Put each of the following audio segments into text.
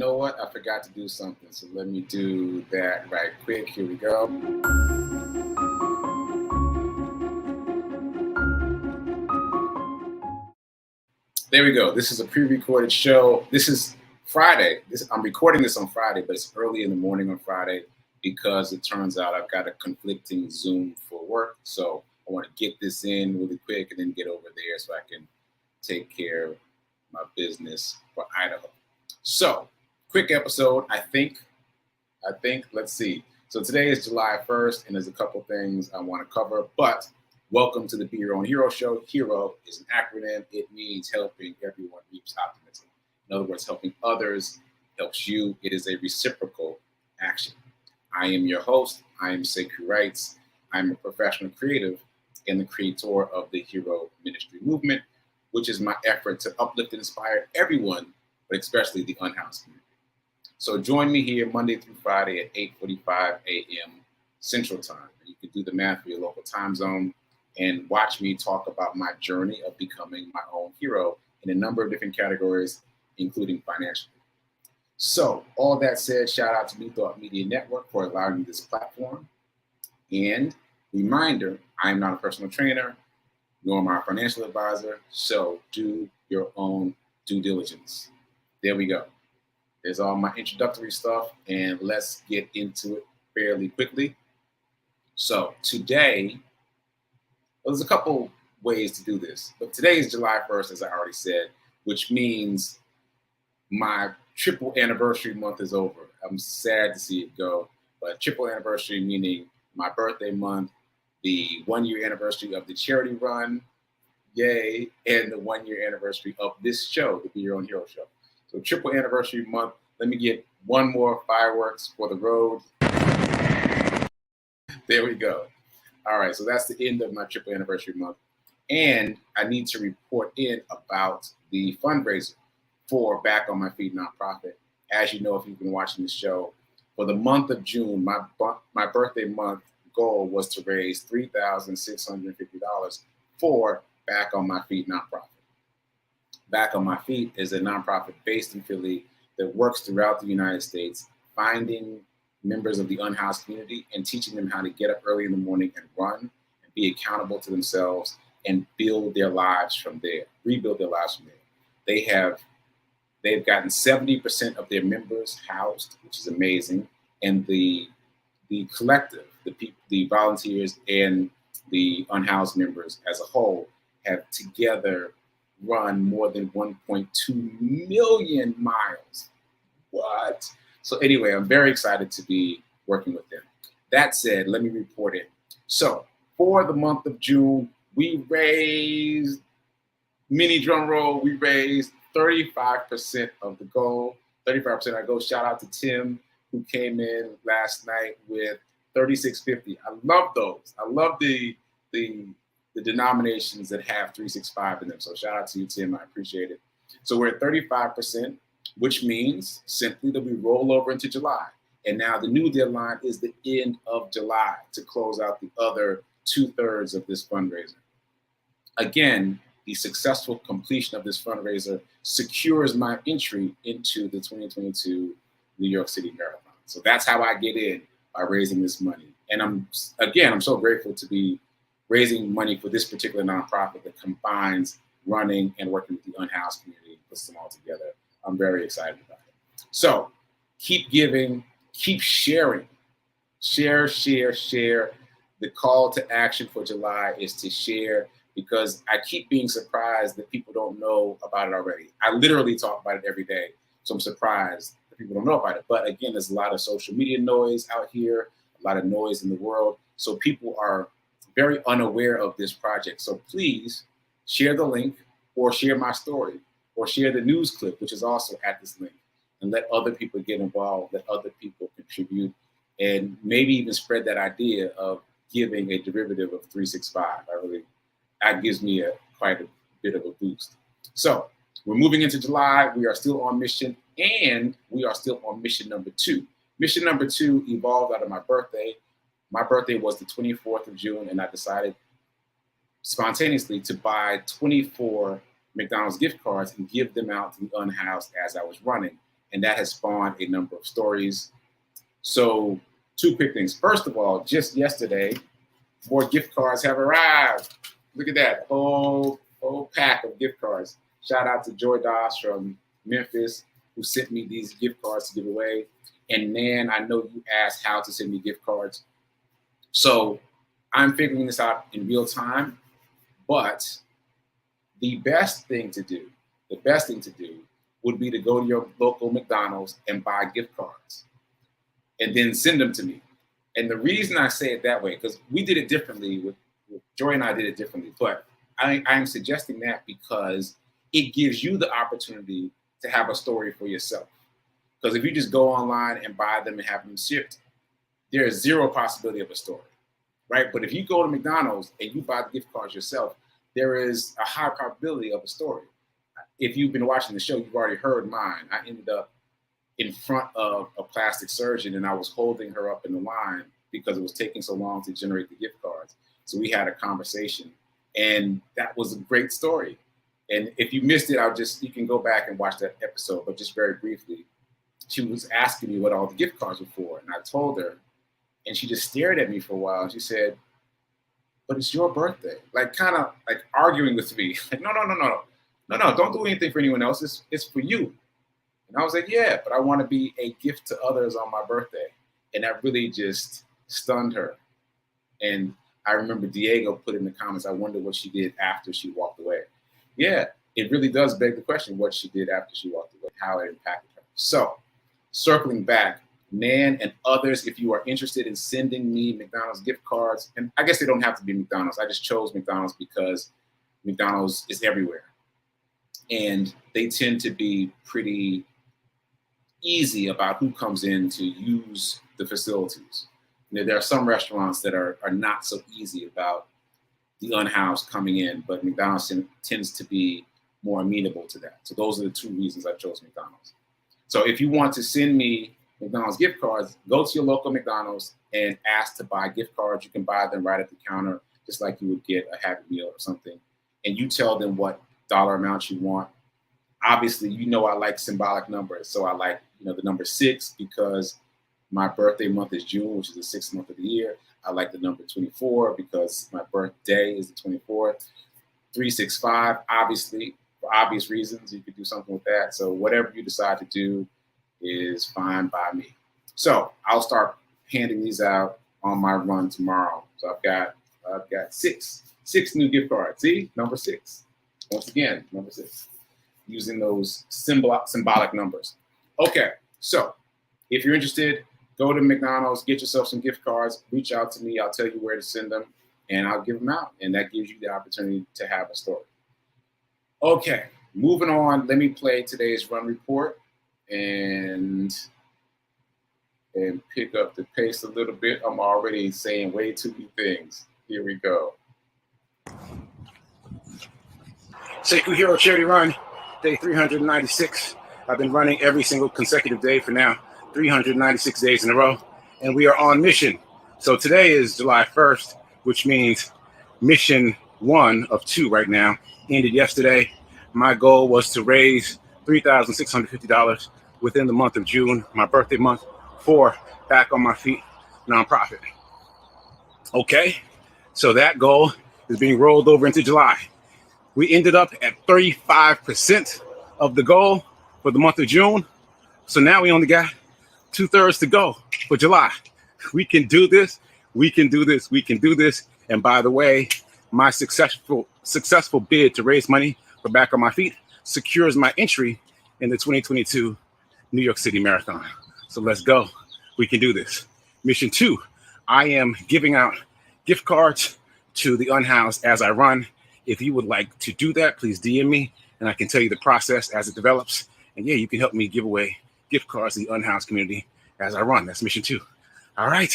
know what? I forgot to do something. So let me do that right quick. Here we go. There we go. This is a pre-recorded show. This is Friday. I'm recording this on Friday, but it's early in the morning on Friday because it turns out I've got a conflicting Zoom for work. So I want to get this in really quick and then get over there so I can take care of my business for Idaho. So, quick episode, I think, let's see. So today is July 1st, and there's a couple things I want to cover, but welcome to the Be Your Own Hero Show. HERO is an acronym. It means helping everyone reach optimism. In other words, helping others helps you. It is a reciprocal action. I am your host. I am Sekouwrites. I'm a professional creative and the creator of the Hero Ministry Movement, which is my effort to uplift and inspire everyone, but especially the unhoused community. So join me here Monday through Friday at 8:45 a.m. Central Time. You can do the math for your local time zone and watch me talk about my journey of becoming my own hero in a number of different categories, including financially. So all that said, shout out to New Thought Media Network for allowing me this platform. And reminder, I am not a personal trainer, nor am I a financial advisor, so do your own due diligence. There we go. There's all my introductory stuff, and let's get into it fairly quickly. So today, there's a couple ways to do this, but today is July 1st, as I already said, which means my triple anniversary month is over. I'm sad to see it go, but triple anniversary meaning my birthday month, the 1-year anniversary of the charity run, yay, and the 1-year anniversary of this show, the Be Your Own Hero Show. So triple anniversary month. Let me get one more fireworks for the road. There we go. All right, so that's the end of my triple anniversary month. And I need to report in about the fundraiser for Back on My Feet nonprofit. As you know, if you've been watching the show, for the month of June, my birthday month goal was to raise $3,650 for Back on My Feet nonprofit. Back on My Feet is a nonprofit based in Philly that works throughout the United States, finding members of the unhoused community and teaching them how to get up early in the morning and run and be accountable to themselves and build their lives from there, rebuild their lives from there. They've gotten 70% of their members housed, which is amazing, and the collective, the volunteers and the unhoused members as a whole have together run more than 1.2 million miles. What? So anyway, I'm very excited to be working with them. That said, let me report in. So for the month of June, we raised, mini drum roll, we raised 35% of the goal. 35% of our goal. Shout out to Tim, who came in last night with $36.50. I love those. I love the denominations that have 365 in them. So shout out to you, Tim. I appreciate it. So we're at 35%, which means simply that we roll over into July. And now the new deadline is the end of July to close out the other 2/3 of this fundraiser. Again, the successful completion of this fundraiser secures my entry into the 2022 New York City Marathon. So that's how I get in, by raising this money. And I'm so grateful to be raising money for this particular nonprofit that combines running and working with the unhoused community, puts them all together. I'm very excited about it. So keep giving, keep sharing. Share. The call to action for July is to share, because I keep being surprised that people don't know about it already. I literally talk about it every day, so I'm surprised that people don't know about it. But again, there's a lot of social media noise out here, a lot of noise in the world, so people are very unaware of this project. So please share the link, or share my story, or share the news clip, which is also at this link, and let other people get involved, let other people contribute, and maybe even spread that idea of giving a derivative of 365. That gives me quite a bit of a boost. So we're moving into July. We are still on mission, and we are still on mission number 2. Mission number 2 evolved out of my birthday. My birthday was the 24th of June, and I decided spontaneously to buy 24 McDonald's gift cards and give them out to the unhoused as I was running. and that has spawned a number of stories. So 2 quick things. First of all, just yesterday, more gift cards have arrived. Look at that, whole pack of gift cards. Shout out to Joy Doss from Memphis, who sent me these gift cards to give away. And Nan, I know you asked how to send me gift cards. So I'm figuring this out in real time, but the best thing to do would be to go to your local McDonald's and buy gift cards and then send them to me. And the reason I say it that way, because we did it differently with Joy and I did it differently, but I am suggesting that because it gives you the opportunity to have a story for yourself. Because if you just go online and buy them and have them shipped, there is zero possibility of a story, right? But if you go to McDonald's and you buy the gift cards yourself, there is a high probability of a story. If you've been watching the show, you've already heard mine. I ended up in front of a plastic surgeon and I was holding her up in the line because it was taking so long to generate the gift cards. So we had a conversation and that was a great story. And if you missed it, you can go back and watch that episode, but just very briefly, she was asking me what all the gift cards were for. And I told her, and she just stared at me for a while. And she said, but it's your birthday. Like kind of like arguing with me. Like, no, don't do anything for anyone else. It's for you. And I was like, yeah, but I want to be a gift to others on my birthday. And that really just stunned her. And I remember Diego put in the comments, I wonder what she did after she walked away. Yeah, it really does beg the question what she did after she walked away, how it impacted her. So circling back, Nan and others, if you are interested in sending me McDonald's gift cards, and I guess they don't have to be McDonald's. I just chose McDonald's because McDonald's is everywhere. And they tend to be pretty easy about who comes in to use the facilities. You know, there are some restaurants that are not so easy about the unhoused coming in, but McDonald's tends to be more amenable to that. So those are the 2 reasons I chose McDonald's. So if you want to send me McDonald's gift cards, go to your local McDonald's and ask to buy gift cards. You can buy them right at the counter, just like you would get a Happy Meal or something. And you tell them what dollar amount you want. Obviously, you know I like symbolic numbers. So I like, the number 6 because my birthday month is June, which is the 6th month of the year. I like the number 24 because my birthday is the 24th. 365, obviously, for obvious reasons, you could do something with that. So whatever you decide to do is fine by me. So I'll start handing these out on my run tomorrow. So I've got six new gift cards. See, number 6. Once again, number 6, using those symbolic numbers. Okay, so if you're interested, go to McDonald's, get yourself some gift cards, reach out to me. I'll tell you where to send them, and I'll give them out. And that gives you the opportunity to have a story. Okay, moving on. Let me play today's run report and pick up the pace a little bit. I'm already saying way too many things. Here we go. Sekou Hero Charity Run, day 396. I've been running every single consecutive day for now, 396 days in a row, and we are on mission. So today is July 1st, which means mission 1 of 2 right now ended yesterday. My goal was to raise $3,650 within the month of June, my birthday month, for Back on My Feet nonprofit. Okay, so that goal is being rolled over into July. We ended up at 35% of the goal for the month of June. So now we only got 2/3 to go for July. We can do this. We can do this. We can do this. And by the way, my successful bid to raise money for Back on My Feet secures my entry in the 2022 New York City Marathon. So let's go. We can do this. Mission 2, I am giving out gift cards to the unhoused as I run. If you would like to do that, please DM me and I can tell you the process as it develops. And yeah, you can help me give away gift cards to the unhoused community as I run. That's mission 2. All right,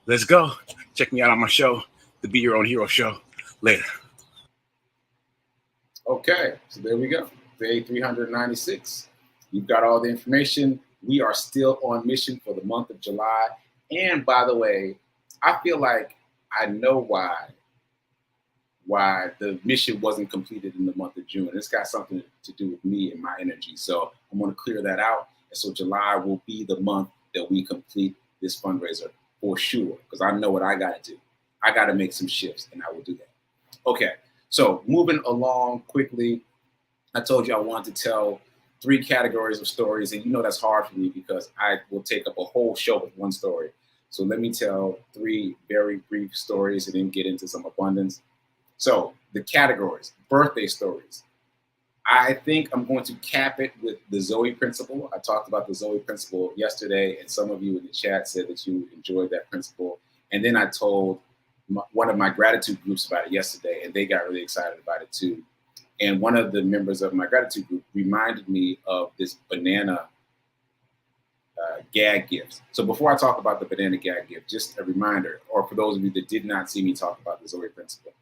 let's go. Check me out on my show, the Be Your Own Hero Show, later. Okay, so there we go. Day 396. You've got all the information. We are still on mission for the month of July. And by the way, I feel like I know why the mission wasn't completed in the month of June. It's got something to do with me and my energy. So I'm going to clear that out. And so July will be the month that we complete this fundraiser for sure, because I know what I got to do. I got to make some shifts, and I will do that. Okay, so moving along quickly, I told you I wanted to tell 3 categories of stories, and you know that's hard for me because I will take up a whole show with one story. So let me tell 3 very brief stories and then get into some abundance. So the categories, birthday stories. I think I'm going to cap it with the Zoe Principle. I talked about the Zoe Principle yesterday, and some of you in the chat said that you enjoyed that principle. And then I told one of my gratitude groups about it yesterday, and they got really excited about it too. And one of the members of my gratitude group reminded me of this banana gag gift. So before I talk about the banana gag gift, just a reminder, or for those of you that did not see me talk about the Zoe Principle.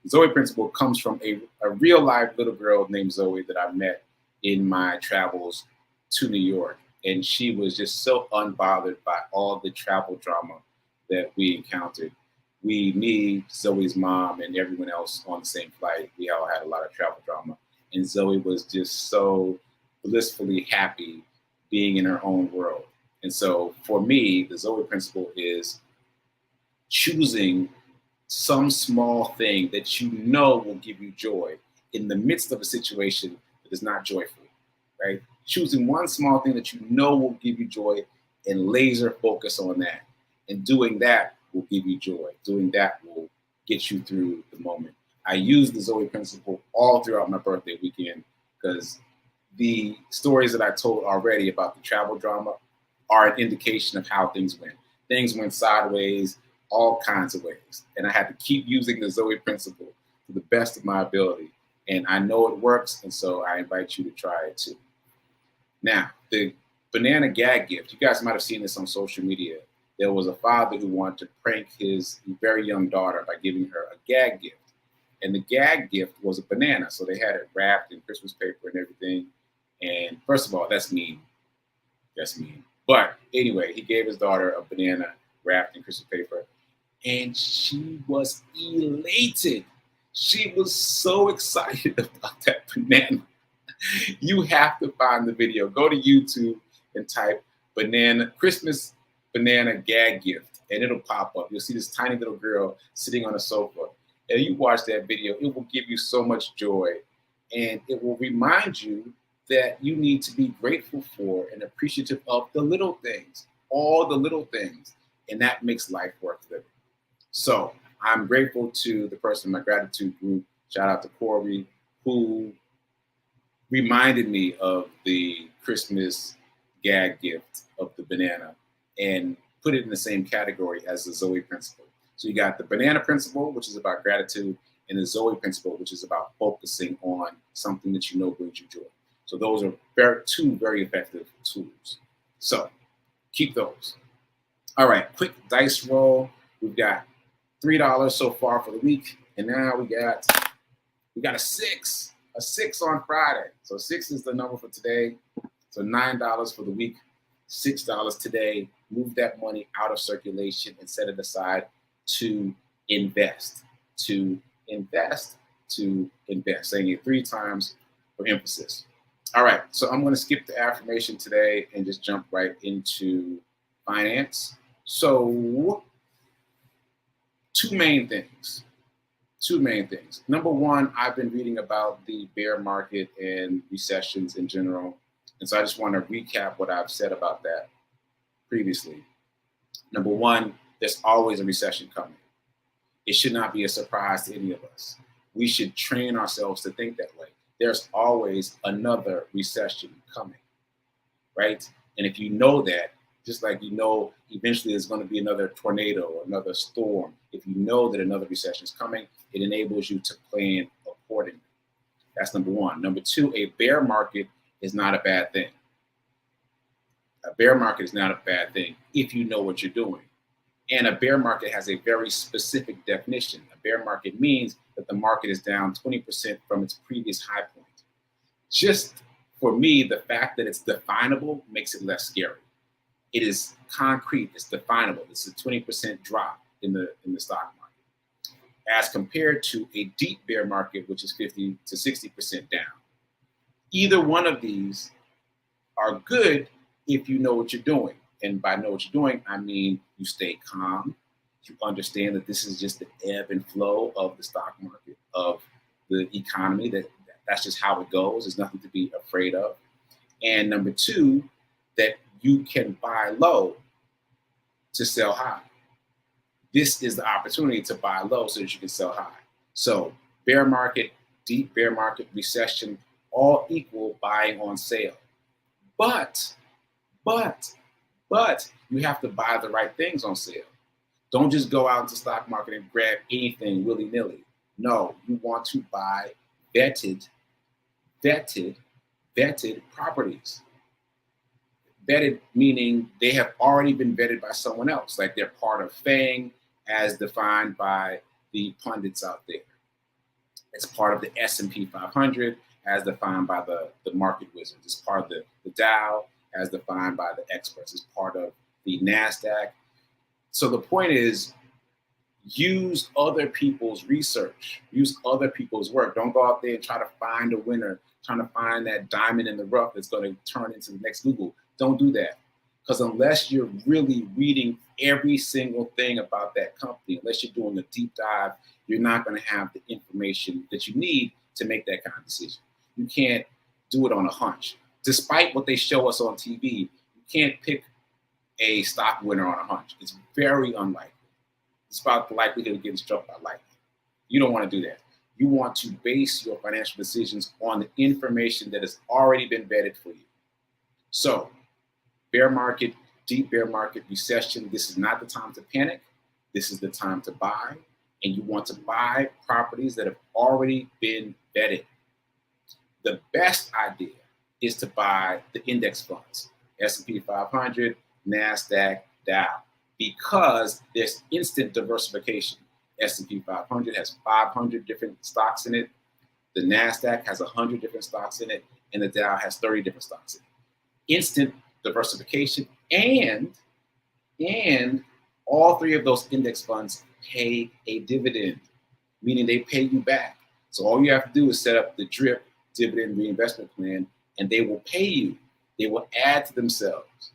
The Zoe Principle comes from a real life little girl named Zoe that I met in my travels to New York. And she was just so unbothered by all the travel drama that we encountered. Me, Zoe's mom, and everyone else on the same flight, we all had a lot of travel drama. And Zoe was just so blissfully happy being in her own world. And so for me, the Zoe Principle is choosing some small thing that you know will give you joy in the midst of a situation that is not joyful, right? Choosing one small thing that you know will give you joy and laser focus on that. And doing that will give you joy. Doing that will get you through the moment. I use the Zoe Principle all throughout my birthday weekend because the stories that I told already about the travel drama are an indication of how things went. Things went sideways, all kinds of ways. And I had to keep using the Zoe Principle to the best of my ability. And I know it works, and so I invite you to try it too. Now, the banana gag gift, you guys might have seen this on social media. There was a father who wanted to prank his very young daughter by giving her a gag gift. And the gag gift was a banana. So they had it wrapped in Christmas paper and everything. And first of all, that's mean. That's mean. But anyway, he gave his daughter a banana wrapped in Christmas paper. And she was elated. She was so excited about that banana. You have to find the video. Go to YouTube and type Christmas banana gag gift, and it'll pop up. You'll see this tiny little girl sitting on a sofa. And you watch that video, it will give you so much joy. And it will remind you that you need to be grateful for and appreciative of the little things, all the little things. And that makes life worth living. So I'm grateful to the person in my gratitude group, shout out to Corey, who reminded me of the Christmas gag gift of the banana and put it in the same category as the Zoe Principle. So you got the banana principle, which is about gratitude, and the Zoe Principle, which is about focusing on something that you know brings you joy. So those are two very effective tools. So keep those. All right, quick dice roll. We've got $3 so far for the week, and now we got a 6 on Friday. So 6 is the number for today. So $9 for the week, $6 today. Move that money out of circulation and set it aside to invest, saying it 3 times for emphasis. All right, so I'm going to skip the affirmation today and just jump right into finance. So two main things. Number one, I've been reading about the bear market and recessions in general. And so I just want to recap what I've said about that previously. Number one, there's always a recession coming. It should not be a surprise to any of us. We should train ourselves to think that way. There's always another recession coming, right? And if you know that, just like you know eventually there's going to be another tornado or another storm, if you know that another recession is coming, it enables you to plan accordingly. That's number one. Number two, a bear market is not a bad thing. A bear market is not a bad thing if you know what you're doing. And a bear market has a very specific definition. A bear market means that the market is down 20% from its previous high point. Just for me, the fact that it's definable makes it less scary. It is concrete, it's definable. It's a 20% drop in the stock market, as compared to a deep bear market, which is 50 to 60% down. Either one of these are good if you know what you're doing. And by know what you're doing, I mean you stay calm. You understand that this is just the ebb and flow of the stock market, of the economy, that's just how it goes. There's nothing to be afraid of. And number two, that you can buy low to sell high. This is the opportunity to buy low so that you can sell high. So bear market, deep bear market, recession, all equal buying on sale. But you have to buy the right things on sale. Don't just go out into the stock market and grab anything willy-nilly. No, you want to buy vetted properties. Vetted meaning they have already been vetted by someone else, like they're part of FANG as defined by the pundits out there. It's part of the S&P 500 as defined by the market wizards. It's part of the Dow as defined by the experts. It's part of the NASDAQ. So the point is, use other people's research, use other people's work. Don't go out there and try to find a winner, trying to find that diamond in the rough that's going to turn into the next Google. Don't do that. Because unless you're really reading every single thing about that company, unless you're doing a deep dive, you're not going to have the information that you need to make that kind of decision. You can't do it on a hunch. Despite what they show us on TV, you can't pick a stock winner on a hunch. It's very unlikely. It's about the likelihood of getting struck by lightning. You don't want to do that. You want to base your financial decisions on the information that has already been vetted for you. So, bear market, deep bear market, recession, this is not the time to panic. This is the time to buy. And you want to buy properties that have already been vetted. The best idea is to buy the index funds, S&P 500, NASDAQ, Dow, because there's instant diversification. S&P 500 has 500 different stocks in it. The NASDAQ has 100 different stocks in it, and the Dow has 30 different stocks in it. Instant diversification, and all three of those index funds pay a dividend, meaning they pay you back. So all you have to do is set up the DRIP, dividend reinvestment plan, and they will pay you. They will add to themselves.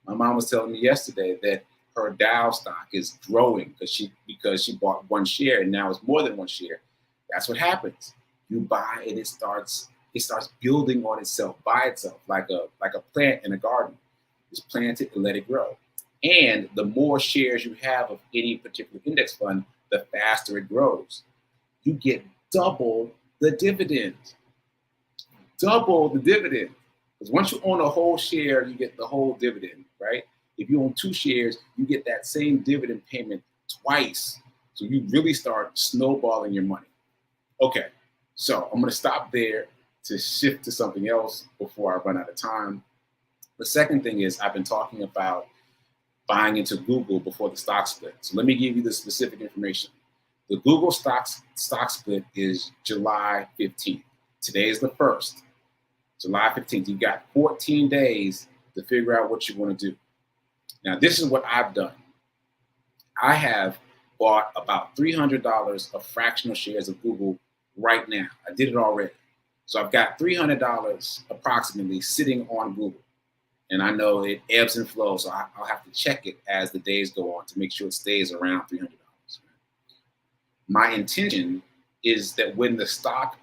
My mom was telling me yesterday that her Dow stock is growing because she bought one share and now it's more than one share. That's what happens. You buy and it starts building on itself by itself, like a plant in a garden. Just plant it and let it grow. And the more shares you have of any particular index fund, the faster it grows. You get double the dividend. Double the dividend. Because once you own a whole share, you get the whole dividend, right? If you own 2 shares, you get that same dividend payment twice. So you really start snowballing your money. Okay, so I'm going to stop there to shift to something else before I run out of time. The second thing is I've been talking about buying into Google before the stock split. So let me give you the specific information. The Google stock split is July 15th. Today is the 1st. July 15th. You've got 14 days to figure out what you want to do. Now, this is what I've done. I have bought about $300 of fractional shares of Google right now. I did it already. So I've got $300 approximately sitting on Google. And I know it ebbs and flows, so I'll have to check it as the days go on to make sure it stays around $300. My intention is that when the stock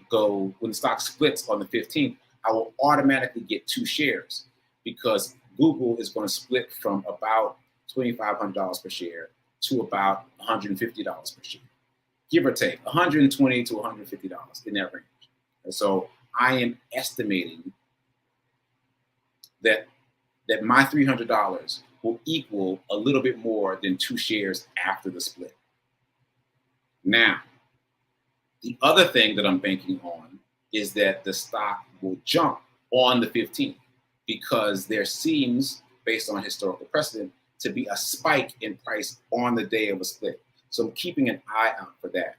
splits on the 15th, I will automatically get 2 shares because Google is going to split from about $2,500 per share to about $150 per share, give or take $120 to $150 in that range. And so I am estimating that my $300 will equal a little bit more than 2 shares after the split. Now, the other thing that I'm banking on is that the stock will jump on the 15th because there seems, based on historical precedent, to be a spike in price on the day of a split. So I'm keeping an eye out for that.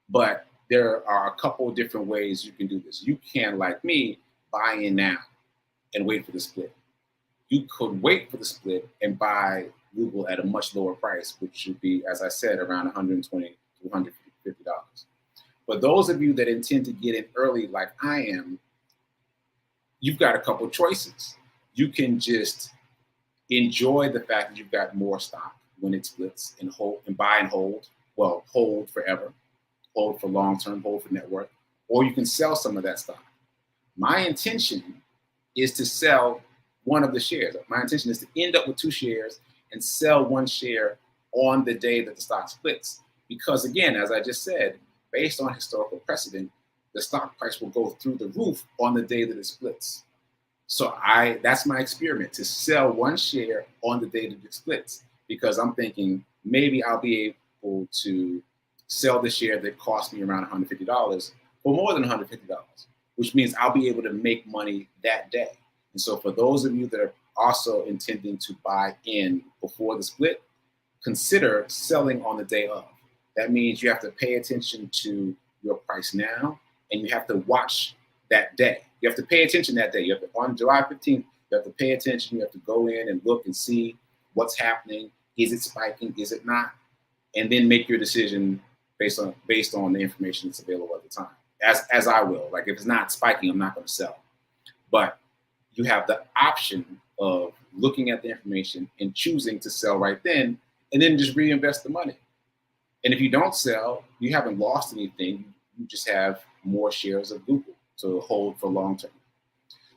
But there are a couple of different ways you can do this. You can, like me, buy in now and wait for the split. You could wait for the split and buy Google at a much lower price, which should be, as I said, around $120 to $150. But those of you that intend to get in early like I am, you've got a couple choices. you can just enjoy the fact that you've got more stock when it splits and hold and buy and hold. Well, hold forever, hold for long term, hold for net worth, or you can sell some of that stock. My intention is to sell one of the shares. My intention is to end up with 2 shares and sell 1 share on the day that the stock splits. Because again, as I just said, based on historical precedent, the stock price will go through the roof on the day that it splits. So that's my experiment, to sell 1 share on the day that it splits, because I'm thinking maybe I'll be able to sell the share that cost me around $150 for more than $150, which means I'll be able to make money that day. And so for those of you that are also intending to buy in before the split, consider selling on the day of. That means you have to pay attention to your price now, and you have to watch that day. You have to pay attention that day. You have to, on July 15th, you have to pay attention. You have to go in and look and see what's happening. Is it spiking? Is it not? And then make your decision based on the information that's available at the time. As I will. Like if it's not spiking, I'm not going to sell. But you have the option of looking at the information and choosing to sell right then, and then just reinvest the money. And if you don't sell, you haven't lost anything. You just have more shares of Google to hold for long term.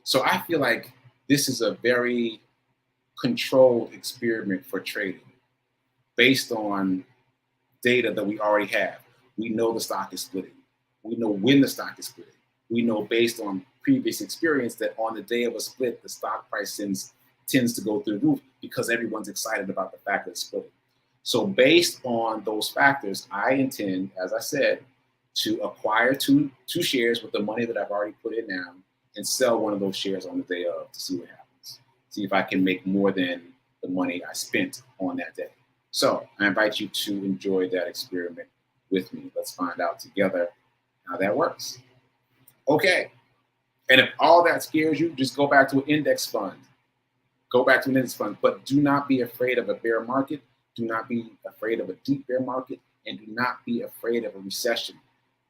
So I feel like this is a very controlled experiment for trading based on data that we already have. We know the stock is splitting. We know when the stock is splitting. We know based on previous experience that on the day of a split, the stock price tends to go through the roof because everyone's excited about the fact that it's splitting. So based on those factors, I intend, as I said, to acquire two shares with the money that I've already put in now and sell one of those shares on the day of to see what happens. See if I can make more than the money I spent on that day. So I invite you to enjoy that experiment with me. Let's find out together how that works. Okay. And if all that scares you, just go back to an index fund. Go back to an index fund, but do not be afraid of a bear market. Do not be afraid of a deep bear market, and do not be afraid of a recession.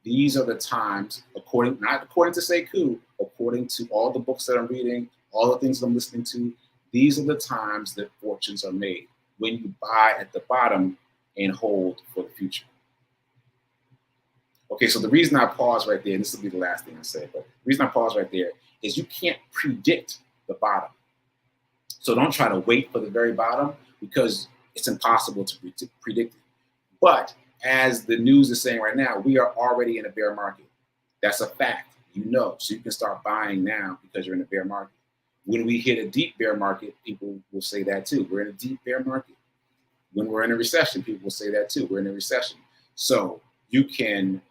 These are the times, not according to Sekou, according to all the books that I'm reading, all the things that I'm listening to, these are the times that fortunes are made, when you buy at the bottom and hold for the future. Okay, so the reason I pause right there, and this will be the last thing I say, but the reason I pause right there is you can't predict the bottom. So don't try to wait for the very bottom because it's impossible to predict it. But as the news is saying right now, we are already in a bear market. That's a fact, you know. So you can start buying now because you're in a bear market. When we hit a deep bear market, people will say that too. We're in a deep bear market. When we're in a recession, people will say that too. We're in a recession. So you can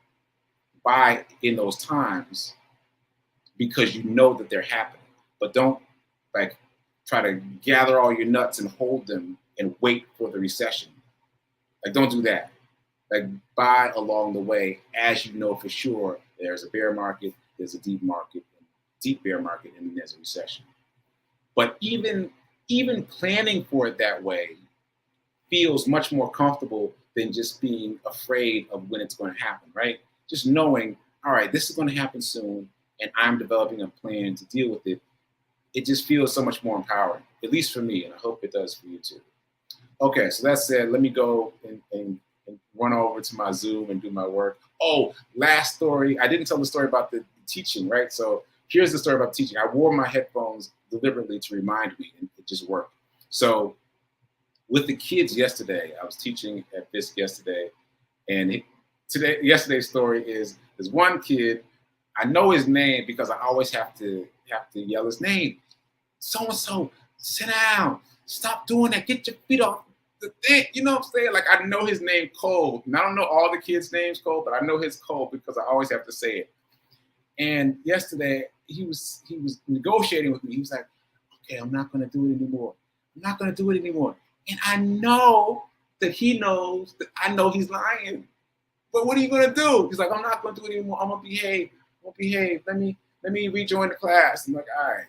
buy in those times because you know that they're happening. But don't like try to gather all your nuts and hold them and wait for the recession. Like don't do that. Like buy along the way as you know for sure there's a bear market, there's a deep bear market, and then there's a recession. But even planning for it that way feels much more comfortable than just being afraid of when it's going to happen, right? Just knowing, all right, this is going to happen soon, and I'm developing a plan to deal with it. It just feels so much more empowering, at least for me, and I hope it does for you too. Okay, so that said, let me go and run over to my Zoom and do my work. Oh, last story. I didn't tell the story about the teaching, right? So here's the story about teaching. I wore my headphones deliberately to remind me, and it just worked. So with the kids yesterday, I was teaching at Fisk yesterday, and yesterday's story is there's one kid. I know his name because I always have to yell his name. So-and-so, sit down. Stop doing that. Get your feet off the thing. You know what I'm saying? Like I know his name cold. And I don't know all the kids' names cold, but I know his cold because I always have to say it. And yesterday he was negotiating with me. He was like, okay, I'm not gonna do it anymore. I'm not gonna do it anymore. And I know that he knows that I know he's lying. But what are you gonna do? He's like, I'm not gonna do it anymore. I'm gonna behave. Let me rejoin the class. I'm like, all right,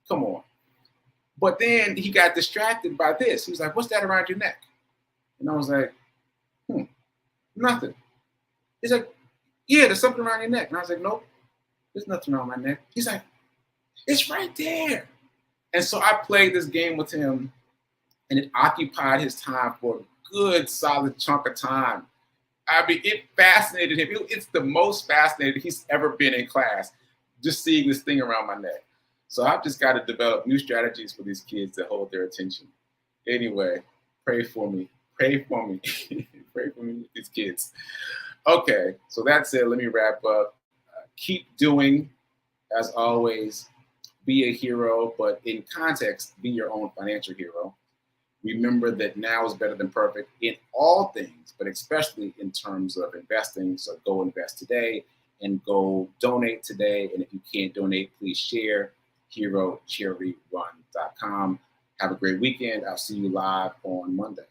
come on. But then he got distracted by this. He was like, what's that around your neck? And I was like, nothing. He's like, yeah, there's something around your neck. And I was like, nope, there's nothing around my neck. He's like, it's right there. And so I played this game with him, and it occupied his time for a good solid chunk of time. I mean, it fascinated him. It's the most fascinated he's ever been in class, just seeing this thing around my neck. So I've just got to develop new strategies for these kids to hold their attention. Anyway, pray for me. Pray for me. Pray for me with these kids. Okay, so that's it. Let me wrap up. Keep doing, as always, be a hero, but in context, be your own financial hero. Remember that now is better than perfect in all things, but especially in terms of investing. So go invest today and go donate today. And if you can't donate, please share. HeroCharityRun.com. Have a great weekend. I'll see you live on Monday.